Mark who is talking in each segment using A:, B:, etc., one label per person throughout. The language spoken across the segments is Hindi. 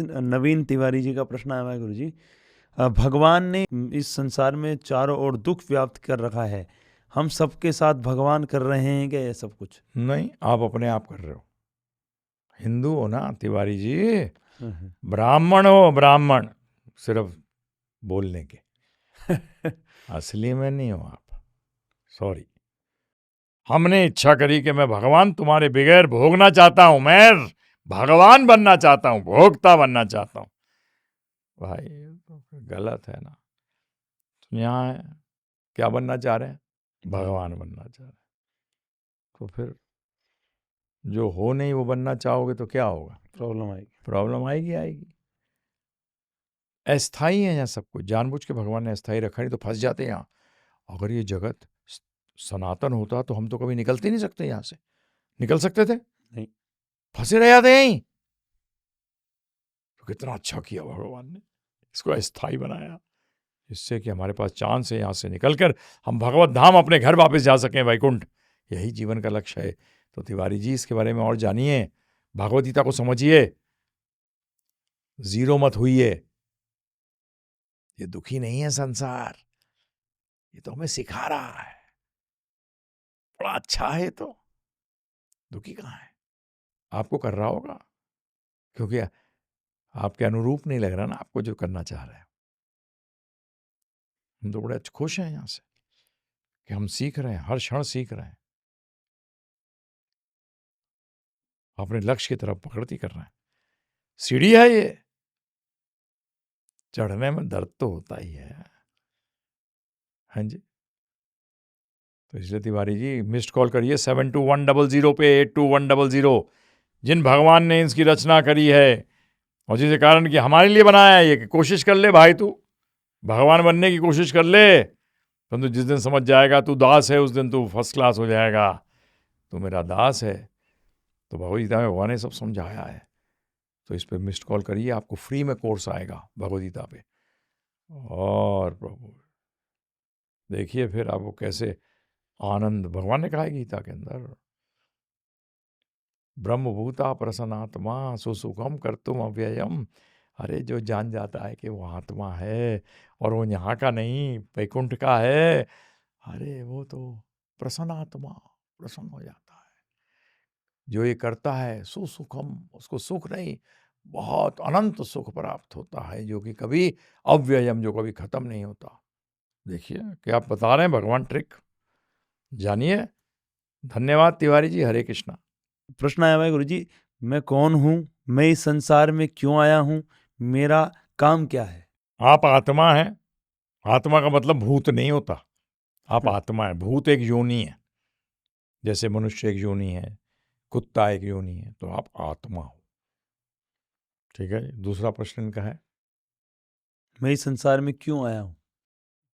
A: नवीन तिवारी जी का प्रश्न आया है गुरुजी। भगवान ने इस संसार में चारों ओर दुख व्याप्त कर रखा है, हम सबके साथ भगवान कर रहे हैं क्या ये सब कुछ?
B: नहीं, आप अपने आप कर रहे हो। हिंदू हो ना तिवारी जी, ब्राह्मण हो, ब्राह्मण सिर्फ बोलने के, असली में नहीं हो आप। सॉरी। हमने इच्छा करी कि मैं भगवान तुम्हारे बगैर भोगना चाहता हूं, मैं भगवान बनना चाहता हूं, भोगता बनना चाहता हूं। भाई तो गलत है ना। यहाँ है क्या बनना चाह रहे हैं? भगवान बनना चाह रहे हैं। तो फिर जो हो नहीं वो बनना चाहोगे तो क्या होगा?
A: प्रॉब्लम आएगी।
B: प्रॉब्लम आएगी आएगी। अस्थाई है यहाँ सब कुछ, जानबूझ के भगवान ने अस्थाई रखा, नहीं तो फंस जाते यहाँ। अगर ये जगत सनातन होता तो हम तो कभी निकलते नहीं सकते यहाँ से। निकल सकते थे?
A: नहीं।
B: फंसे रह जाते यहीं। तो कितना अच्छा किया भगवान ने, इसको अस्थाई बनाया, जिससे कि हमारे पास चांस है यहाँ से निकलकर हम भगवत धाम अपने घर वापस जा सकें, वैकुंठ। यही जीवन का लक्ष्य है। तो तिवारी जी इसके बारे में और जानिए, भगवत गीता को समझिए, जीरो मत हुइए। ये दुखी नहीं है संसार, ये तो हमें सिखा रहा है, बड़ा अच्छा है। तो दुखी कहाँ है? आपको कर रहा होगा, क्योंकि आपके अनुरूप नहीं लग रहा ना आपको जो करना चाह रहे हैं। हम तो बड़े खुश हैं यहाँ से कि हम सीख रहे हैं, हर क्षण सीख रहे हैं, अपने लक्ष्य की तरफ पकड़ती कर रहे हैं। सीढ़ी है ये, चढ़ने में दर्द तो होता ही है। हाँ जी। तो इसलिए तिवारी जी मिस्ड कॉल करिए 7210 पे 82100। जिन भगवान ने इसकी रचना करी है और जिस कारण कि हमारे लिए बनाया है, ये कि कोशिश कर ले भाई, तू भगवान बनने की कोशिश कर ले, परंतु जिस दिन समझ जाएगा तू दास है, उस दिन तू फर्स्ट क्लास हो जाएगा। तू मेरा दास है। तो भगवद गीता में भगवान ने सब समझाया है। तो इस पर मिस्ड कॉल करिए, आपको फ्री में कोर्स आएगा भगवद गीता पे। और प्रभु देखिए फिर आपको कैसे आनंद, भगवान ने कहा है गीता के अंदर, ब्रह्मभूता प्रसन्नात्मा सुसुखम कर्तुम अव्ययम। अरे जो जान जाता है कि वो आत्मा है और वो यहाँ का नहीं वैकुंठ का है, अरे वो तो प्रसन्न आत्मा, प्रसन्न हो जाता है। जो ये करता है सुसुखम, उसको सुख नहीं, बहुत अनंत सुख प्राप्त होता है, जो कि कभी अव्ययम, जो कभी खत्म नहीं होता। देखिए क्या आप बता रहे हैं भगवान ट्रिक, जानिए। धन्यवाद तिवारी जी, हरे कृष्णा।
A: प्रश्न आया है गुरुजी, मैं कौन हूँ, मैं इस संसार में क्यों आया हूँ, मेरा काम क्या है?
B: आप आत्मा हैं। आत्मा का मतलब भूत नहीं होता, आप आत्मा है। भूत एक योनि है, जैसे मनुष्य एक योनि है, कुत्ता एक योनि है, तो आप आत्मा हो। ठीक है। दूसरा प्रश्न इनका है,
A: मैं इस संसार में क्यों आया हूँ?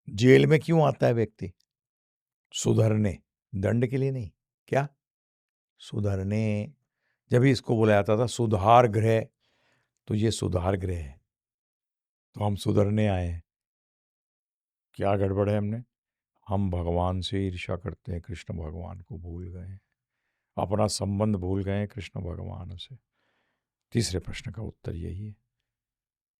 B: जेल में क्यों आता है व्यक्ति? सुधरने, दंड के लिए नहीं। क्या? सुधरने। जब भी इसको बोला जाता था सुधार गृह, तो ये सुधार गृह है। तो हम सुधरने आए हैं। क्या गड़बड़ है हमने? हम भगवान से ईर्ष्या करते हैं, कृष्ण भगवान को भूल गए हैं, अपना संबंध भूल गए हैं कृष्ण भगवान से। तीसरे प्रश्न का उत्तर यही है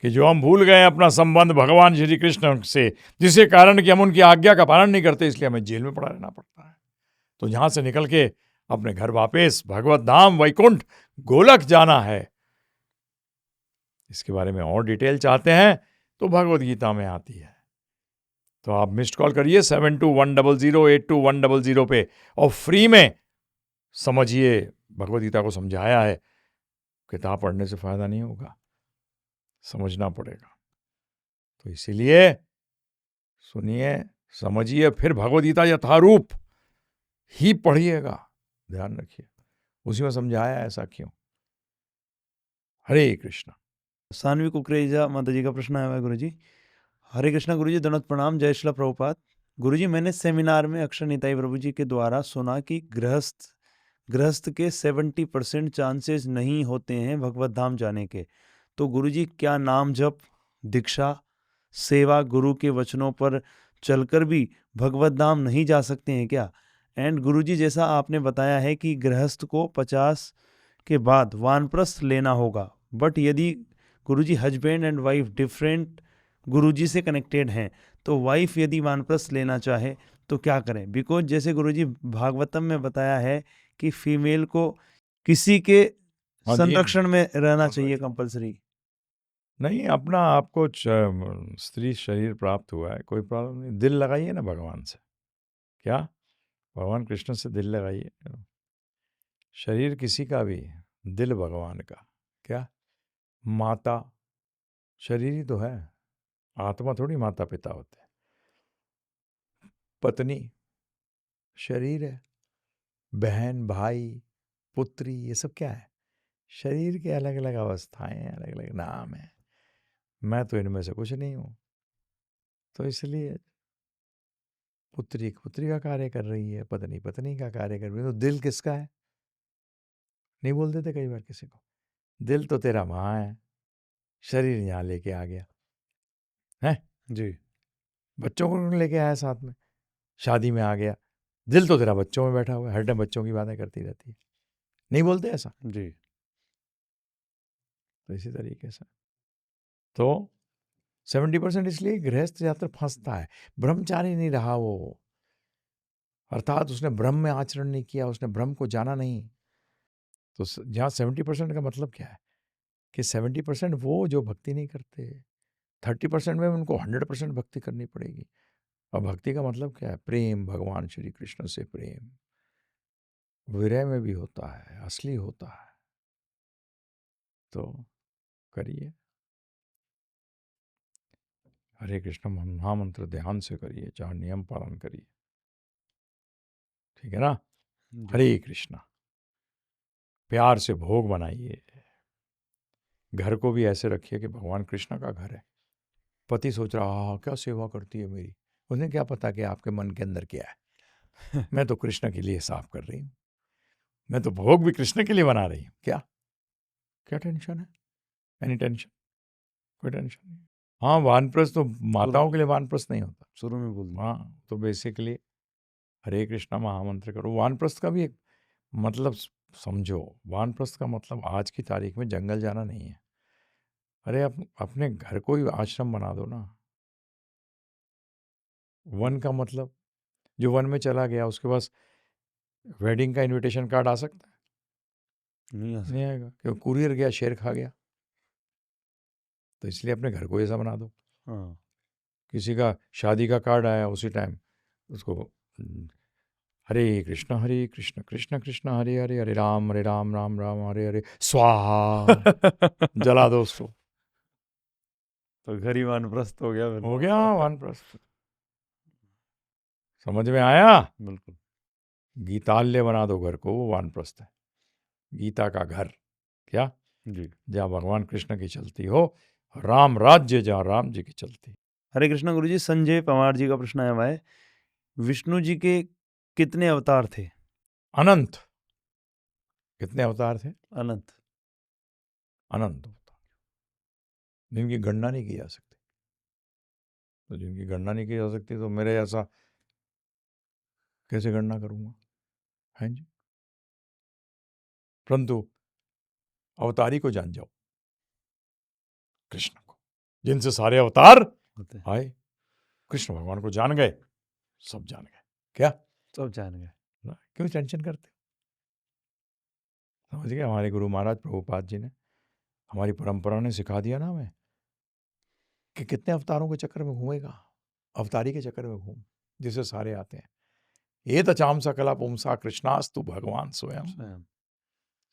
B: कि जो हम भूल गए अपना संबंध भगवान श्री कृष्ण से, जिसके कारण कि हम उनकी आज्ञा का पालन नहीं करते, इसलिए हमें जेल में पड़ा रहना पड़ता है। तो यहां से निकल के अपने घर वापस भगवत धाम वैकुंठ गोलक जाना है। इसके बारे में और डिटेल चाहते हैं तो भगवत गीता में आती है। तो आप मिस्ड कॉल करिए 7210 82100 पे और फ्री में समझिए। भगवत गीता को समझाया है, किताब पढ़ने से फायदा नहीं होगा, समझना पड़ेगा। तो इसीलिए सुनिए, समझिए, फिर भगवद गीता यथारूप ही पढ़िएगा। ध्यान रखिए, उसी में समझाया ऐसा क्यों। हरे कृष्णा।
A: सानवी कुकरेजा माता जी का प्रश्न आया है गुरुजी। हरे कृष्णा गुरुजी, दंडवत प्रणाम, जय श्री प्रभुपाद। गुरुजी, मैंने सेमिनार में अक्षर निताई प्रभु जी के द्वारा सुना कि गृहस्थ के 70% चांसेस नहीं होते हैं भगवत धाम जाने के। तो गुरुजी, क्या नाम जप, दीक्षा, सेवा, गुरु के वचनों पर चलकर भी भगवत धाम नहीं जा सकते हैं क्या? एंड गुरुजी, जैसा आपने बताया है कि गृहस्थ को 50 के बाद वानप्रस्थ लेना होगा, बट यदि गुरुजी हस्बैंड एंड वाइफ डिफरेंट गुरुजी से कनेक्टेड हैं, तो वाइफ यदि वानप्रस्थ लेना चाहे तो क्या करें? बिकॉज जैसे गुरुजी भागवतम में बताया है कि फीमेल को किसी के
B: हाँ जी,
A: संरक्षण में रहना
B: हाँ,
A: चाहिए कंपलसरी।
B: नहीं अपना आपको स्त्री शरीर प्राप्त हुआ है, कोई प्रॉब्लम नहीं, दिल लगाइए ना भगवान से। क्या? भगवान कृष्ण से दिल लगाइए। शरीर किसी का भी, दिल भगवान का। क्या? माता शरीर ही तो है, आत्मा थोड़ी माता पिता होते हैं। पत्नी शरीर है, बहन भाई पुत्री ये सब क्या है? शरीर के अलग अलग अवस्थाएं हैं, अलग अलग नाम है। मैं तो इनमें से कुछ नहीं हूँ, तो इसलिए पुत्री पुत्री का कार्य कर रही है, पत्नी पत्नी का कार्य कर रही है, तो दिल किसका है? नहीं बोल देते कई बार किसी को, दिल तो तेरा माँ है, शरीर यहाँ लेके आ गया है,
A: जी
B: बच्चों को लेके आया साथ में, शादी में आ गया, दिल तो तेरा बच्चों में बैठा हुआ है, हर टाइम बच्चों की बातें करती रहती है। नहीं बोलते ऐसा?
A: जी
B: तो इसी तरीके से तो 70% इसलिए गृहस्थ यात्रा फंसता है, ब्रह्मचारी नहीं रहा वो, अर्थात उसने ब्रह्म में आचरण नहीं किया, उसने ब्रह्म को जाना नहीं। तो जहाँ 70% का मतलब क्या है कि 70% वो जो भक्ति नहीं करते, 30% में उनको 100% भक्ति करनी पड़ेगी। और भक्ति का मतलब क्या है? प्रेम, भगवान श्री कृष्ण से प्रेम विरह में भी होता है, असली होता है। तो करिए, हरे कृष्ण महामंत्र ध्यान से करिए, चाहे नियम पालन करिए, ठीक है ना?
A: जी
B: हरे कृष्णा, प्यार से भोग बनाइए, घर को भी ऐसे रखिए कि भगवान कृष्ण का घर है। पति सोच रहा क्या सेवा करती है मेरी, उन्हें क्या पता कि आपके मन के अंदर क्या है। मैं तो कृष्ण के लिए साफ कर रही हूँ, मैं तो भोग भी कृष्ण के लिए बना रही हूँ। क्या क्या टेंशन है? Any tension? कोई टेंशन नहीं। हाँ, वानप्रस्थ तो माताओं के लिए वानप्रस्थ नहीं होता।
A: शुरू में बोल दिया।
B: हाँ, तो बेसिकली हरे कृष्णा महामंत्र करो। वानप्रस्थ का भी एक मतलब समझो, वानप्रस्थ का मतलब आज की तारीख में जंगल जाना नहीं है। अरे अपने घर को ही आश्रम बना दो ना। वन का मतलब जो वन में चला गया उसके पास वेडिंग का इनविटेशन कार्ड आ सकता है?
A: नहीं आ
B: नहीं
A: सकता।
B: आएगा, क्यों? कुरियर गया, शेर खा गया। तो इसलिए अपने घर को ऐसा बना दो।
A: हाँ
B: किसी का शादी का कार्ड आया उसी टाइम उसको हरे कृष्ण कृष्ण कृष्ण हरे हरे, हरे राम राम राम हरे हरे स्वाहा जला दो उसको।
A: तो घर ही वानप्रस्थ हो गया फिर।
B: हो गया वानप्रस्थ। समझ में आया?
A: बिल्कुल।
B: गीताल्य बना दो घर को, वो वानप्रस्थ है। गीता का घर क्या?
A: जी
B: जहाँ भगवान कृष्ण की चलती हो, राम राज्य जहाँ राम जी की चलती।
A: हरे कृष्णा गुरुजी, संजय पवार जी का प्रश्न आया हुआ है, विष्णु जी के कितने अवतार थे?
B: अनंत। कितने अवतार थे?
A: अनंत।
B: अनंत अवतार, जिनकी गणना नहीं की जा सकती। तो जिनकी गणना नहीं की जा सकती तो मेरे ऐसा कैसे गणना करूंगा? है जी। परंतु अवतारी को जान जाओ, कृष्ण को, जिनसे सारे अवतार
A: होते हैं।
B: आए। कृष्ण भगवान को जान गए, सब जान गए। क्या?
A: सब जान गए।
B: ना? क्यों टेंशन करते? समझ गए? हमारे गुरु महाराज प्रभुपाद जी ने, हमारी परंपरा ने सिखा दिया ना हमें कि कितने अवतारों के चक्कर में घूमेगा, अवतारी के चक्कर में घूम, जिससे सारे आते हैं। ये तचाम सकला पुंसा कृष्णास्तु भगवान स्वयं,
A: स्वयं।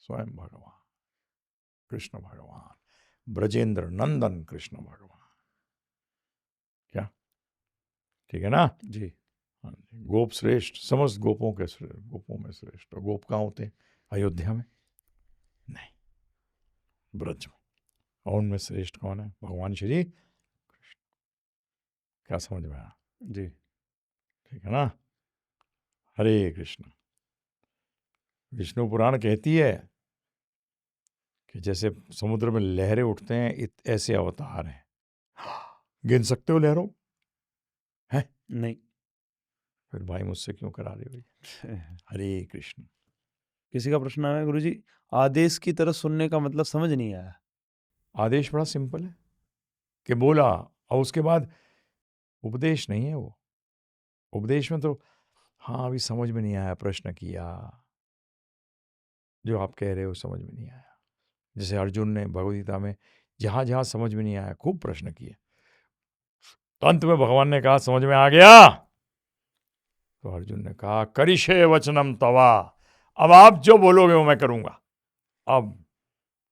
B: स्वयं भगवान कृष्ण भगवान, ब्रजेंद्र नंदन कृष्ण भगवान। क्या? ठीक है ना?
A: जी
B: हाँ जी। गोप श्रेष्ठ, समस्त गोपों के श्रेष्ठ, गोपों में श्रेष्ठ। और गोप कहाँ होते हैं? अयोध्या में नहीं, ब्रज में। और उनमें श्रेष्ठ कौन है? भगवान श्री कृष्ण। क्या समझ में आया?
A: जी
B: ठीक है ना? हरे कृष्ण। विष्णु पुराण कहती है कि जैसे समुद्र में लहरें उठते हैं, ऐसे अवतार हैं। गिन सकते हो लहरों? हैं?
A: नहीं।
B: फिर भाई मुझसे क्यों करा रहे हो ये? हरे कृष्ण।
A: किसी का प्रश्न आया गुरुजी, आदेश की तरह सुनने का मतलब समझ नहीं आया।
B: आदेश बड़ा सिंपल है कि बोला, और उसके बाद उपदेश नहीं है वो। उपदेश में तो हाँ अभी समझ में नहीं आया, प्रश्न किया, जो आप कह रहे हो समझ में नहीं आया। जैसे अर्जुन ने भगवद्गीता में जहाँ जहाँ समझ में नहीं आया खूब प्रश्न किए, तो अंत में भगवान ने कहा समझ में आ गया, तो अर्जुन ने कहा करिष्ये वचनम तवा, अब आप जो बोलोगे वो मैं करूंगा, अब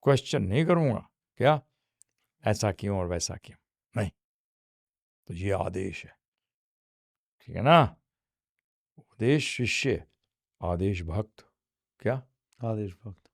B: क्वेश्चन नहीं करूंगा, क्या ऐसा क्यों और वैसा क्यों, नहीं, तो ये आदेश है, ठीक है ना। उपदेश शिष्य, आदेश भक्त, क्या
A: आदेश भक्त।